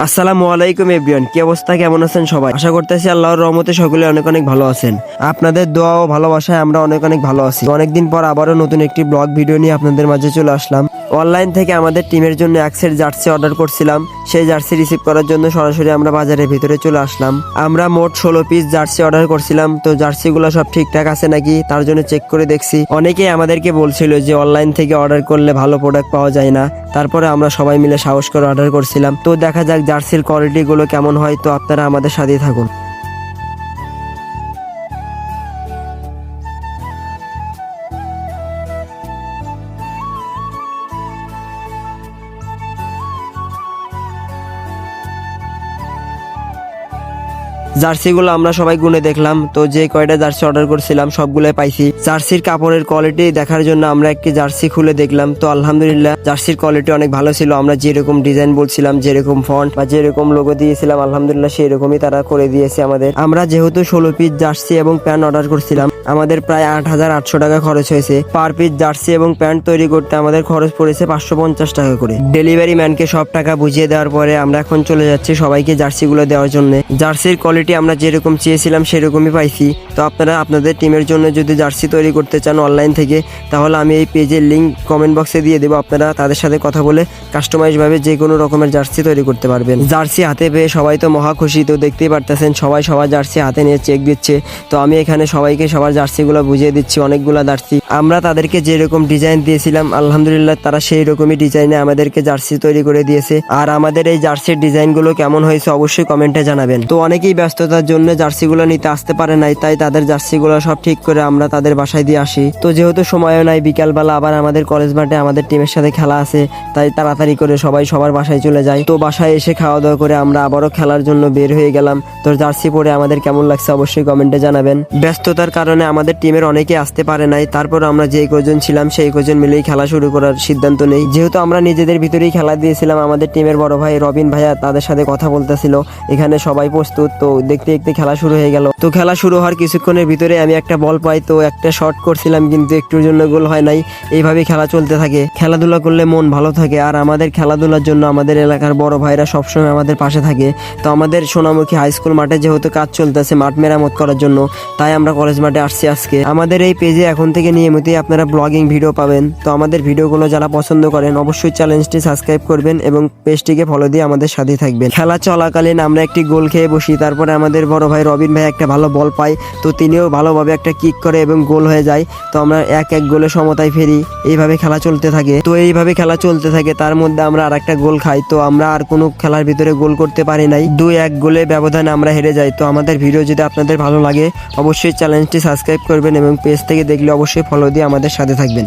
আসসালামু আলাইকুম এভরিওয়ান, কি অবস্থা, কেমন আছেন সবাই? আশা করতেছি আল্লাহর রহমতে সকলে অনেক অনেক ভালো আছেন। আপনাদের দোয়া ও ভালোবাসায় আমরা অনেক অনেক ভালো আছি। অনেকদিন পর আবারও নতুন একটি ব্লগ ভিডিও নিয়ে আপনাদের মাঝে চলে আসলাম। অনলাইন থেকে আমাদের টিমের জন্য এক সেট জার্সি অর্ডার করছিলাম। সেই জার্সি রিসিভ করার জন্য সরাসরি আমরা বাজারের ভিতরে চলে আসলাম। আমরা মোট 16 পিস জার্সি অর্ডার করছিলাম। তো জার্সিগুলো সব ঠিকঠাক আছে নাকি তার জন্য চেক করে দেখছি। অনেকেই আমাদেরকে বলছিল যে অনলাইন থেকে অর্ডার করলে ভালো প্রোডাক্ট পাওয়া যায় না। তারপরে আমরা সবাই মিলে সাহস করে অর্ডার করছিলাম। তো দেখা যাক জার্সির কোয়ালিটি গুলো কেমন হয়। তো আপনারা আমাদের সাথেই থাকুন। জার্সিগুলো আমরা সবাই গুনে দেখলাম। তো যে কয়টা জার্সি অর্ডার করছিলাম সবগুলোই পাইছি। জার্সির কাপড়ের কোয়ালিটি দেখার জন্য আমরা একটি জার্সি খুলে দেখলাম। তো আলহামদুলিল্লাহ জার্সির কোয়ালিটি অনেক ভালো ছিল। আমরা যেরকম ডিজাইন বলছিলাম, যেরকম ফন্ট বা যেরকম লোগো দিয়েছিলাম, আলহামদুলিল্লাহ সেই রকমই তারা করে দিয়েছে আমাদের। আমরা যেহেতু 16 পিস জার্সি এবং প্যান্ট অর্ডার করছিলাম, আমাদের প্রায় 8,800 টাকা খরচ হয়েছে। পার পিস জার্সি এবং প্যান্ট তৈরি করতে আমাদের খরচ পড়েছে 550 টাকা করে। ডেলিভারি ম্যানকে সব টাকা বুঝিয়ে দেওয়ার পরে আমরা এখন চলে যাচ্ছি সবাইকে জার্সিগুলো দেওয়ার জন্য। জার্সির কোয়ালিটি আমরা যেরকম চেয়েছিলাম সেরকমই পাইছি। তো আপনারা আপনাদের টিমের জন্য যদি জার্সি তৈরি করতে চান অনলাইন থেকে, তাহলে আমি এই পেজের লিঙ্ক কমেন্ট বক্সে দিয়ে দেবো। আপনারা তাদের সাথে কথা বলে কাস্টমাইজ ভাবে যে কোনো রকমের জার্সি তৈরি করতে পারবেন। জার্সি হাতে পেয়ে সবাই তো মহা খুশি। তো দেখতেই পারতেছেন সবাই সবার জার্সি হাতে নিয়ে চেক দিচ্ছে। তো আমি এখানে সবাইকে সবার জার্সিগুলো বুঝিয়ে দিচ্ছি। অনেকগুলো জার্সি আমরা তাদেরকে যেরকম ডিজাইন দিয়েছিলাম, আলহামদুলিল্লাহ তারা সেই রকমই ডিজাইনে আমাদেরকে জার্সি তৈরি করে দিয়েছে। আর আমাদের এই জার্সির ডিজাইনগুলো কেমন হয়েছে অবশ্যই কমেন্টে জানাবেন। তো অনেকেই ব্যস্ততার জন্য জার্সিগুলো নিতে আসতে পারে নাই, তাই তাদের জার্সিগুলো সব ঠিক করে আমরা তাদের বাসায় দিয়ে আসি। তো যেহেতু সময়ও নাই, বিকালবেলা আবার আমাদের কলেজ মাঠে আমাদের টিমের সাথে খেলা আছে, তাই তাড়াতাড়ি করে সবাই সবার বাসায় চলে যায়। তো বাসায় এসে খাওয়া দাওয়া করে আমরা আবারও খেলার জন্য বের হয়ে গেলাম। তো জার্সি পরে আমাদের কেমন লাগছে অবশ্যই কমেন্টে জানাবেন। ব্যস্ততার কারণে আমাদের টিমের অনেকে আসতে পারে নাই, তারপর আমরা যে কজন ছিলাম সেই কজন মিলেই খেলা শুরু করার সিদ্ধান্ত নেই। যেহেতু আমরা নিজেদের ভিতরেই খেলা দিয়েছিলাম, আমাদের টিমের বড় ভাই রবিন ভাইয়া তাদের সাথে কথা বলতেছিল। এখানে সবাই প্রস্তুত। তো দেখতে দেখতে খেলা শুরু হয়ে গেল। তো খেলা শুরু হওয়ার কিছুক্ষণের ভিতরে আমি একটা বল পাই। তো একটা শট করছিলাম কিন্তু একটুর জন্য গোল হয় নাই। এইভাবে খেলা চলতে থাকে। খেলাধুলা করলে মন ভালো থাকে। আর আমাদের খেলাধুলার জন্য আমাদের এলাকার বড় ভাইরা সবসময় আমাদের পাশে থাকে। তো আমাদের সোনামুখী হাই স্কুল মাঠে যেহেতু কাজ চলতেছে মাঠ মেরামত করার জন্য, তাই আমরা কলেজ মাঠে আসছি আজকে। আমাদের এই পেজে এখন থেকে নিয়মিতই আপনারা ব্লগিং ভিডিও পাবেন। তো আমাদের ভিডিওগুলো যারা পছন্দ করেন অবশ্যই চ্যানেলটি সাবস্ক্রাইব করবেন এবং পেজটিকে ফলো দিয়ে আমাদের সাথে থাকবেন। খেলা চলাকালীন আমরা একটি গোল খেয়ে বসি। তারপরে আমাদের বড় ভাই রবিন ভাই একটা ভালো বল পাই। তো তিনিও ভালোভাবে একটা কিক করে এবং গোল হয়ে যায়। তো আমরা এক গোলে সমতায় ফেরি। এইভাবে খেলা চলতে থাকে। তো এইভাবে খেলা চলতে থাকে, তার মধ্যে আমরা আর একটা গোল খাই। তো আমরা আর কোনো খেলার ভিতরে গোল করতে পারি নাই। 2-1 গোলে ব্যবধানে আমরা হেরে যাই। তো আমাদের ভিডিও যদি আপনাদের ভালো লাগে অবশ্যই চ্যানেলটি সাবস্ক্রাইব করবেন এবং পেজ থেকে দেখলে অবশ্যই ফলো দিয়ে আমাদের সাথে থাকবেন।